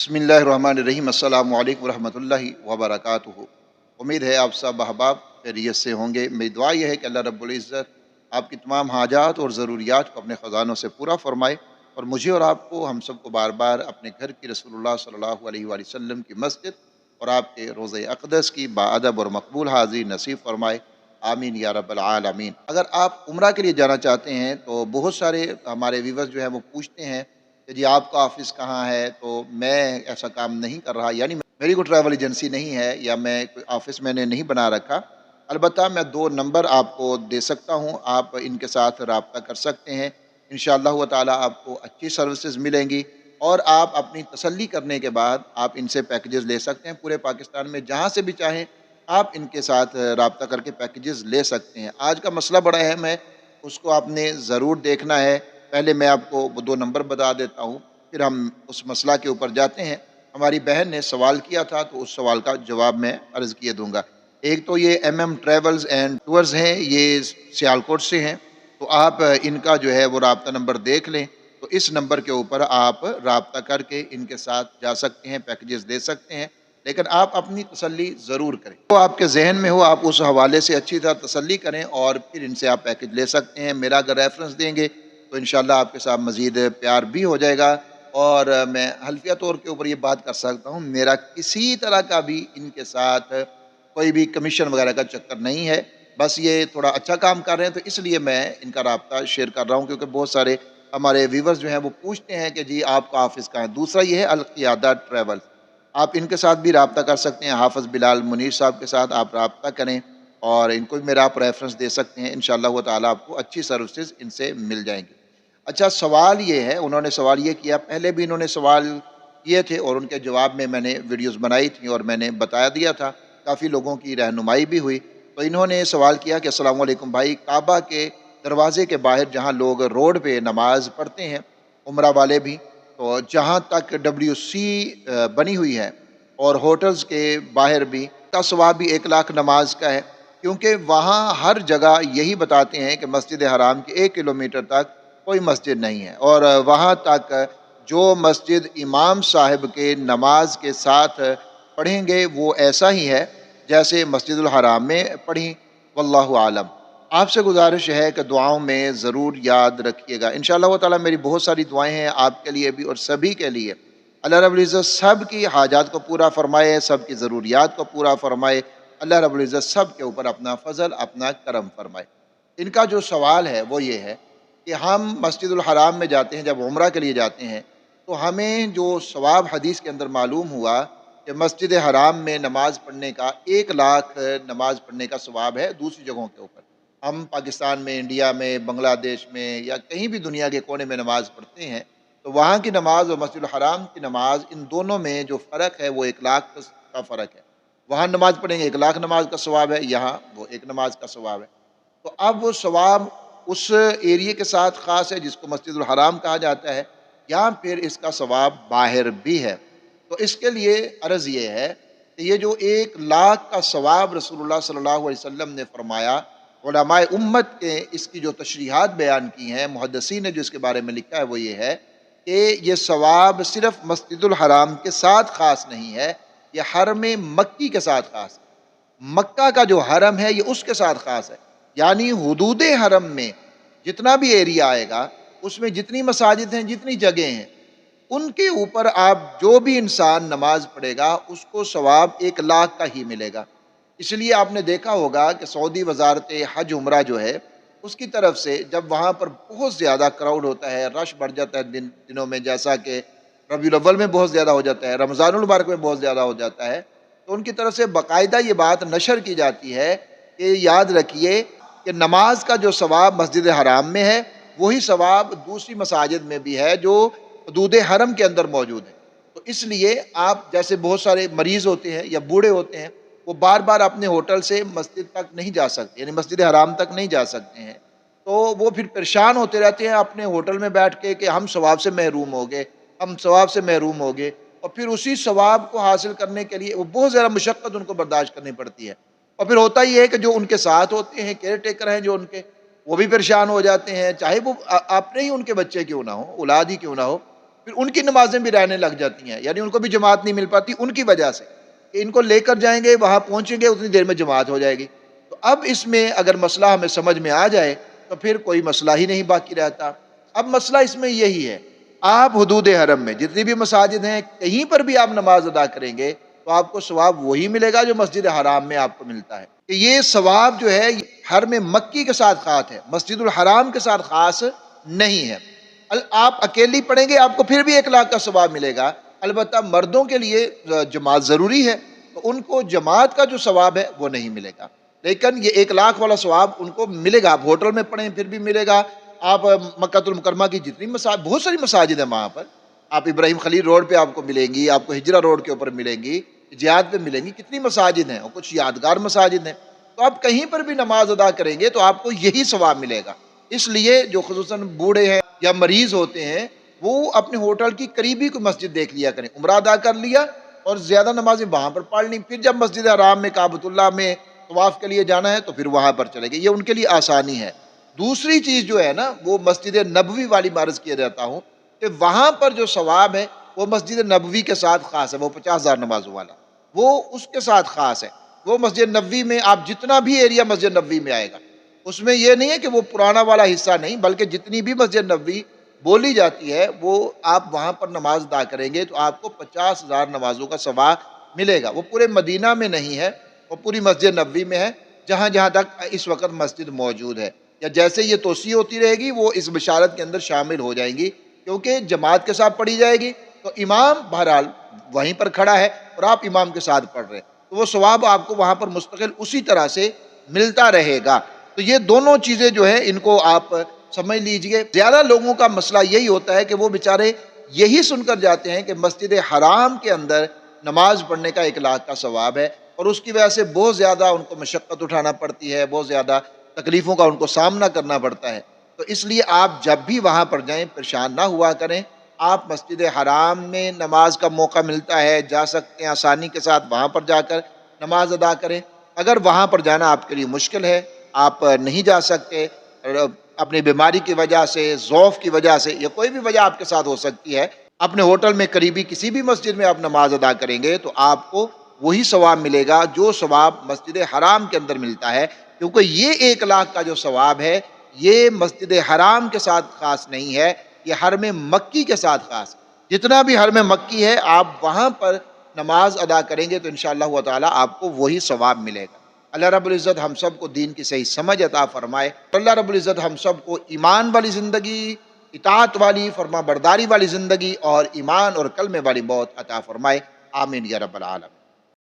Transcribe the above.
बिस्मिल्लाहिर्रहमानिर्रहीम। अस्सलामु अलैकुम रहमतुल्लाहि व बरकातुहू। उम्मीद है आप सब अहबाब खैरियत से होंगे। मेरी दुआ यह है कि अल्लाह रब्बुल इज़्ज़त आपकी तमाम हाजात और ज़रूरियात को अपने ख़ज़ानों से पूरा फ़रमाए और मुझे और आपको, हम सबको बार बार अपने घर की रसूलुल्लाह सल्लल्लाहु अलैहि वसल्लम की मस्जिद और आपके रोज़े अक़दस की बाअदब और मकबूल हाज़िरी नसीब फ़रमाए। आमीन या रब्बल आलमीन। अगर आप उम्रा के लिए जाना चाहते हैं तो बहुत सारे हमारे व्यूअर्स जो हैं वो पूछते हैं कि जी आपका ऑफ़िस कहाँ है? तो मैं ऐसा काम नहीं कर रहा, यानी मेरी कोई ट्रैवल एजेंसी नहीं है या मैं कोई ऑफ़िस मैंने नहीं बना रखा। अलबत्ता मैं 2 नंबर आपको दे सकता हूँ, आप इनके साथ राब्ता कर सकते हैं। इंशाअल्लाह ताला आपको अच्छी सर्विसेज़ मिलेंगी और आप अपनी तसल्ली करने के बाद आप इनसे पैकेजेज़ ले सकते हैं। पूरे पाकिस्तान में जहाँ से भी चाहें आप इनके साथ राब्ता करके पैकेजेज़ ले सकते हैं। आज का मसला बड़ा अहम है, उसको आपने ज़रूर देखना है। पहले मैं आपको वो 2 नंबर बता देता हूँ, फिर हम उस मसला के ऊपर जाते हैं। हमारी बहन ने सवाल किया था, तो उस सवाल का जवाब मैं अर्ज़ किए दूँगा। एक तो ये एमएम ट्रैवल्स एंड टूर्स हैं, ये सियालकोट से हैं। तो आप इनका जो है वो राब्ता नंबर देख लें, तो इस नंबर के ऊपर आप राब्ता करके इनके साथ जा सकते हैं, पैकेजेज़ ले सकते हैं। लेकिन आप अपनी तसल्ली ज़रूर करें। तो आपके ज़हन में हो, आप उस हवाले से अच्छी तरह तसल्ली करें और फिर इनसे आप पैकेज ले सकते हैं। मेरा अगर रेफ़रेंस देंगे तो इंशाअल्लाह आपके साथ मज़ीद प्यार भी हो जाएगा और मैं हल्फ़िया तौर के ऊपर ये बात कर सकता हूँ, मेरा किसी तरह का भी इनके साथ कोई भी कमीशन वगैरह का चक्कर नहीं है। बस ये थोड़ा अच्छा काम कर रहे हैं, तो इसलिए मैं इनका राब्ता शेयर कर रहा हूँ, क्योंकि बहुत सारे हमारे व्यूअर्स जो हैं वो पूछते हैं कि जी आपका ऑफ़िस कहाँ है? दूसरा ये है अल क़ियादा ट्रैवल्स, आप इनके साथ भी राब्ता कर सकते हैं। हाफ़िज़ बिलाल मुनीर साहब के साथ आप राब्ता करें और इनको भी मेरा आप रेफ़रेंस दे सकते हैं। इंशाअल्लाह ताला आपको अच्छी सर्विसेज़ इनसे मिल जाएँगी। अच्छा, सवाल ये है, उन्होंने सवाल ये किया, पहले भी इन्होंने सवाल किए थे और उनके जवाब में मैंने वीडियोज़ बनाई थी और मैंने बता दिया था, काफ़ी लोगों की रहनुमाई भी हुई। तो इन्होंने सवाल किया कि अस्सलाम वालेकुम भाई, काबा के दरवाज़े के बाहर जहाँ लोग रोड पे नमाज़ पढ़ते हैं, उम्रा वाले भी, तो जहाँ तक डब्ल्यूसी बनी हुई है और होटल्स के बाहर भी, का सवाब भी 1 लाख नमाज का है, क्योंकि वहाँ हर जगह यही बताते हैं कि मस्जिद हराम के 1 किलोमीटर तक कोई मस्जिद नहीं है और वहाँ तक जो मस्जिद इमाम साहब के नमाज के साथ पढ़ेंगे वो ऐसा ही है जैसे मस्जिदुल हराम में पढ़ी। वल्लाहु आलम। आपसे गुजारिश है कि दुआओं में ज़रूर याद रखिएगा। इंशाअल्लाह ताला मेरी बहुत सारी दुआएं हैं आपके लिए भी और सभी के लिए। अल्लाह रब्बुल इज़्ज़त सब की हाजात को पूरा फ़रमाए, सब की ज़रूरियात को पूरा फ़रमाए। अल्लाह रब्बुल इज़्ज़त सब के ऊपर अपना फ़ज़ल, अपना करम फ़रमाए। इनका जो सवाल है वो ये है कि हम मस्जिदुल हराम में जाते हैं, जब उम्रा के लिए जाते हैं, तो हमें जो सवाब हदीस के अंदर मालूम हुआ कि मस्जिद हराम में नमाज़ पढ़ने का 1 लाख नमाज़ पढ़ने का सवाब है दूसरी जगहों के ऊपर। हम पाकिस्तान में, इंडिया में, बांग्लादेश में या कहीं भी दुनिया के कोने में नमाज़ पढ़ते हैं, तो वहाँ की नमाज़ और मस्जिदुल हराम की नमाज़, इन दोनों में जो फ़र्क है वो 1 लाख का फ़र्क है। वहाँ नमाज़ पढ़ेंगे 1 लाख नमाज का सवाब है, यहाँ वो 1 नमाज का सवाब है। तो अब वो सवाब उस एरिए के साथ ख़ास है जिसको मस्जिदुल हराम कहा जाता है, या फिर इसका सवाब बाहर भी है। तो इसके लिए अर्ज़ ये है कि ये जो 1 लाख का सवाब रसूलुल्लाह सल्लल्लाहु अलैहि वसल्लम ने फ़रमाया, उलमाए उम्मत के इसकी जो तशरीहात बयान की हैं, मुहद्दिसीन ने जो इसके बारे में लिखा है वो ये है कि ये सवाब सिर्फ़ मस्जिदुल हराम के साथ ख़ास नहीं है, ये हरम मक्की के साथ ख़ास है। मक्का का जो हरम है ये उसके साथ ख़ास है। यानी हुदूद हरम में जितना भी एरिया आएगा, उसमें जितनी मसाजिद हैं, जितनी जगह हैं, उनके ऊपर आप जो भी इंसान नमाज पढ़ेगा उसको सवाब 1 लाख का ही मिलेगा। इसलिए आपने देखा होगा कि सऊदी वजारत हज उम्रा जो है, उसकी तरफ से जब वहाँ पर बहुत ज़्यादा क्राउड होता है, रश बढ़ जाता है दिनों में, जैसा कि रबीउल अव्वल में बहुत ज़्यादा हो जाता है, रमज़ानुल मुबारक में बहुत ज़्यादा हो जाता है, तो उनकी तरफ से बाकायदा ये बात नशर की जाती है कि याद रखिए कि नमाज का जो सवाब मस्जिद हराम में है, वही सवाब दूसरी मसाजिद में भी है जो हदूद हरम के अंदर मौजूद है। तो इसलिए आप, जैसे बहुत सारे मरीज़ होते हैं या बूढ़े होते हैं, वो बार बार अपने होटल से मस्जिद तक नहीं जा सकते, यानी मस्जिद हराम तक नहीं जा सकते हैं, तो वो फिर परेशान होते रहते हैं अपने होटल में बैठ के कि हम सवाब से महरूम हो गए, हम सवाब से महरूम हो गए। और फिर उसी सवाब को हासिल करने के लिए वो बहुत ज़्यादा मुशक्क़त उनको बर्दाश्त करनी पड़ती है। और फिर होता ये है कि जो उनके साथ होते हैं, केयर टेकर हैं जो उनके, वो भी परेशान हो जाते हैं, चाहे वो अपने ही उनके बच्चे क्यों ना हो, औलाद ही क्यों ना हो। پھر ان کی نمازیں بھی رہنے لگ جاتی ہیں، یعنی ان کو بھی جماعت نہیں مل پاتی ان کی وجہ سے کہ ان کو لے کر جائیں گے، وہاں پہنچیں گے، اتنی دیر میں جماعت ہو جائے گی۔ تو اب اس میں اگر مسئلہ ہمیں سمجھ میں آ جائے تو پھر کوئی مسئلہ ہی نہیں باقی رہتا۔ اب مسئلہ اس میں یہی ہے، آپ حدود حرم میں جتنی بھی مساجد ہیں کہیں پر بھی آپ نماز ادا کریں گے تو آپ کو ثواب وہی ملے گا جو مسجد حرام میں آپ کو ملتا ہے، کہ یہ ثواب جو ہے حرم مکی کے ساتھ خاص ہے، مسجد الحرام کے ساتھ خاص نہیں ہے۔ آپ اکیلی پڑھیں گے آپ کو پھر بھی 1 لاکھ کا ثواب ملے گا، البتہ مردوں کے لیے جماعت ضروری ہے تو ان کو جماعت کا جو ثواب ہے وہ نہیں ملے گا، لیکن یہ 1 لاکھ والا ثواب ان کو ملے گا۔ آپ ہوٹل میں پڑھیں پھر بھی ملے گا، آپ مکہ المکرمہ کی جتنی مساجد، بہت ساری مساجد ہیں وہاں پر، آپ ابراہیم خلیل روڈ پہ آپ کو ملیں گی، آپ کو ہجرہ روڈ کے اوپر ملیں گی، جہاد پہ ملیں گی، کتنی مساجد ہیں اور کچھ یادگار مساجد ہیں، تو آپ کہیں پر بھی نماز ادا کریں گے تو آپ کو یہی ثواب ملے گا۔ اس لیے جو خصوصاً بوڑھے ہیں یا مریض ہوتے ہیں وہ اپنے ہوٹل کی قریبی کو مسجد دیکھ لیا کریں، عمرہ ادا کر لیا اور زیادہ نمازیں وہاں پر پڑھ لیں، پھر جب مسجد حرام میں کعبۃ اللہ میں طواف کے لیے جانا ہے تو پھر وہاں پر چلے گئے، یہ ان کے لیے آسانی ہے۔ دوسری چیز جو ہے نا وہ مسجد نبوی والی میں عرض کیا جاتا ہوں کہ وہاں پر جو ثواب ہے وہ مسجد نبوی کے ساتھ خاص ہے، وہ 50,000 نمازوں والا وہ اس کے ساتھ خاص ہے۔ وہ مسجد نبوی میں آپ جتنا بھی ایریا مسجد نبوی میں آئے گا اس میں یہ نہیں ہے کہ وہ پرانا والا حصہ نہیں، بلکہ جتنی بھی مسجد نبوی بولی جاتی ہے وہ آپ وہاں پر نماز ادا کریں گے تو آپ کو 50,000 نمازوں کا ثواب ملے گا۔ وہ پورے مدینہ میں نہیں ہے، وہ پوری مسجد نبوی میں ہے جہاں جہاں تک اس وقت مسجد موجود ہے، یا جیسے یہ توسیع ہوتی رہے گی وہ اس بشارت کے اندر شامل ہو جائیں گی، کیونکہ جماعت کے ساتھ پڑھی جائے گی تو امام بہرحال وہیں پر کھڑا ہے اور آپ امام کے ساتھ پڑھ رہے ہیں تو وہ ثواب آپ کو وہاں پر مستقل اسی طرح سے ملتا رہے گا۔ تو یہ دونوں چیزیں جو ہیں ان کو آپ سمجھ لیجئے۔ زیادہ لوگوں کا مسئلہ یہی ہوتا ہے کہ وہ بیچارے یہی سن کر جاتے ہیں کہ مسجد حرام کے اندر نماز پڑھنے کا 1 لاکھ کا ثواب ہے، اور اس کی وجہ سے بہت زیادہ ان کو مشقت اٹھانا پڑتی ہے، بہت زیادہ تکلیفوں کا ان کو سامنا کرنا پڑتا ہے۔ تو اس لیے آپ جب بھی وہاں پر جائیں پریشان نہ ہوا کریں، آپ مسجد حرام میں نماز کا موقع ملتا ہے، جا سکتے ہیں آسانی کے ساتھ وہاں پر جا کر نماز ادا کریں۔ اگر وہاں پر جانا آپ کے لیے مشکل ہے، آپ نہیں جا سکتے، اپنی بیماری کی وجہ سے، ضعف کی وجہ سے، یا کوئی بھی وجہ آپ کے ساتھ ہو سکتی ہے، اپنے ہوٹل میں قریبی کسی بھی مسجد میں آپ نماز ادا کریں گے تو آپ کو وہی ثواب ملے گا جو ثواب مسجد حرام کے اندر ملتا ہے، کیونکہ یہ 1 لاکھ کا جو ثواب ہے یہ مسجد حرام کے ساتھ خاص نہیں ہے، یہ حرم مکی کے ساتھ خاص ہے۔ جتنا بھی حرم مکی ہے آپ وہاں پر نماز ادا کریں گے تو انشاءاللہ تعالی آپ کو وہی ثواب ملے گا۔ اللہ رب العزت ہم سب کو دین کی صحیح سمجھ عطا فرمائے۔ اللہ رب العزت ہم سب کو ایمان والی زندگی، اطاعت والی، فرما برداری والی زندگی اور ایمان اور کلمے والی موت عطا فرمائے۔ آمین یا رب العالمین۔